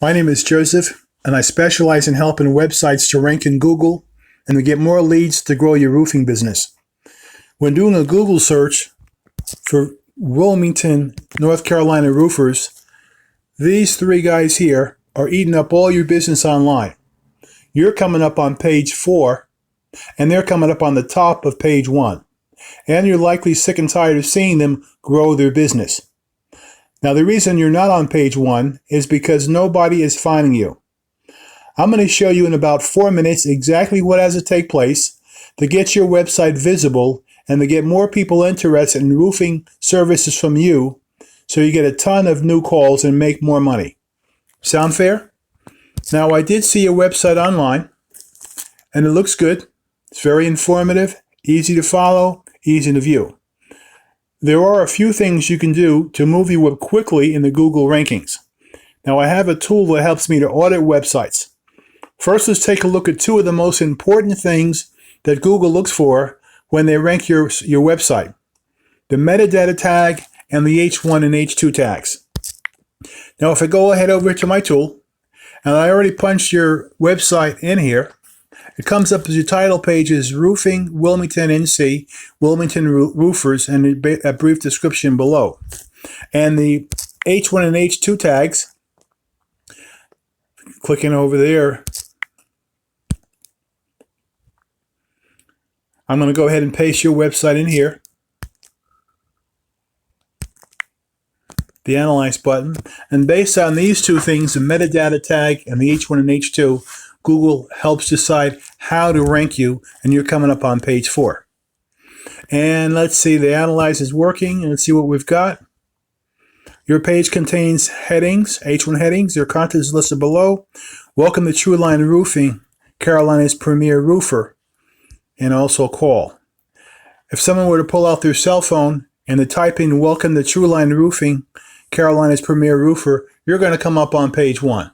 My name is Joseph, and I specialize in helping websites to rank in Google and to get more leads to grow your roofing business. When doing a Google search for Wilmington, North Carolina roofers, these three guys here are eating up all your business online. You're coming up on page 4, and they're coming up on the top of page 1. And you're likely sick and tired of seeing them grow their business. Now, the reason you're not on page 1 is because nobody is finding you. I'm going to show you in about 4 minutes exactly what has to take place to get your website visible and to get more people interested in roofing services from you so you get a ton of new calls and make more money. Sound fair? Now, I did see your website online, and it looks good. It's very informative, easy to follow, easy to view. There are a few things you can do to move you up quickly in the Google rankings. Now, I have a tool that helps me to audit websites. First, let's take a look at 2 of the most important things that Google looks for when they rank your website: the metadata tag and the H1 and H2 tags. Now, if I go ahead over to my tool, and I already punched your website in here, it comes up as your title page is Roofing Wilmington NC, Wilmington Roofers, and a brief description below. And the H1 and H2 tags, clicking over there, I'm going to go ahead and paste your website in here. The Analyze button. And based on these 2 things, the metadata tag and the H1 and H2, Google helps decide how to rank you, and you're coming up on page 4. And let's see, the Analyze is working, and let's see what we've got. Your page contains headings, H1 headings. Your content is listed below. Welcome to Truline Roofing, Carolina's premier roofer, and also call. If someone were to pull out their cell phone and to type in Welcome to Truline Roofing, Carolina's premier roofer, you're going to come up on page 1.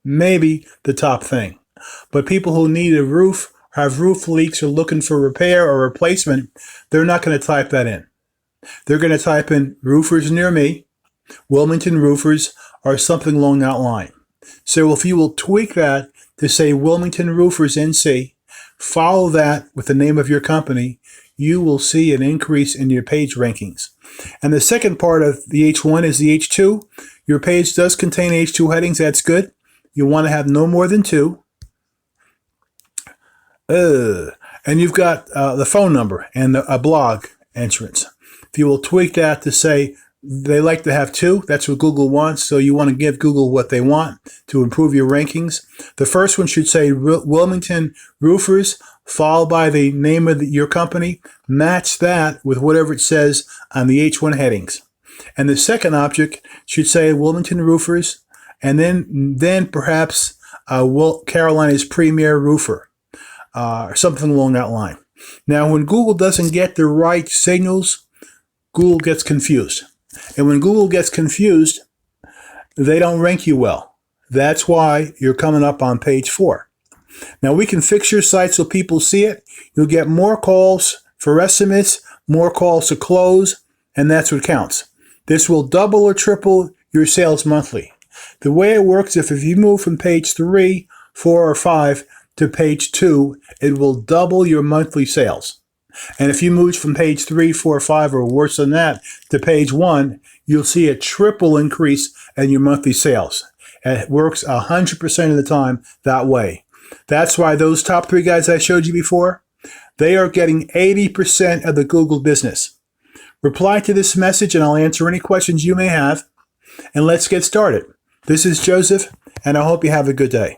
Maybe the top thing. But people who need a roof, have roof leaks, or looking for repair or replacement, they're not going to type that in. They're going to type in roofers near me, Wilmington roofers, or something along that line. So if you will tweak that to say Wilmington Roofers NC, follow that with the name of your company, you will see an increase in your page rankings. And the second part of the H1 is the H2. Your page does contain H2 headings. That's good. You want to have no more than 2. And you've got the phone number and a blog entrance. If you will tweak that to say they like to have 2, that's what Google wants. So you want to give Google what they want to improve your rankings. The first one should say Wilmington Roofers, followed by the name of your company. Match that with whatever it says on the H1 headings. And the second object should say Wilmington Roofers, and then perhaps Carolina's premier roofer, or something along that line. Now, when Google doesn't get the right signals, Google gets confused. And when Google gets confused, they don't rank you well. That's why you're coming up on page 4. Now, we can fix your site so people see it. You'll get more calls for estimates, more calls to close, and that's what counts. This will double or triple your sales monthly. The way it works, if you move from page 3, 4, or 5 to page 2, it will double your monthly sales. And if you move from page 3, 4, 5, or worse than that to page 1, you'll see a triple increase in your monthly sales. It works 100% of the time that way. That's why those top 3 guys I showed you before, they are getting 80% of the Google business. Reply to this message and I'll answer any questions you may have. And let's get started. This is Joseph, and I hope you have a good day.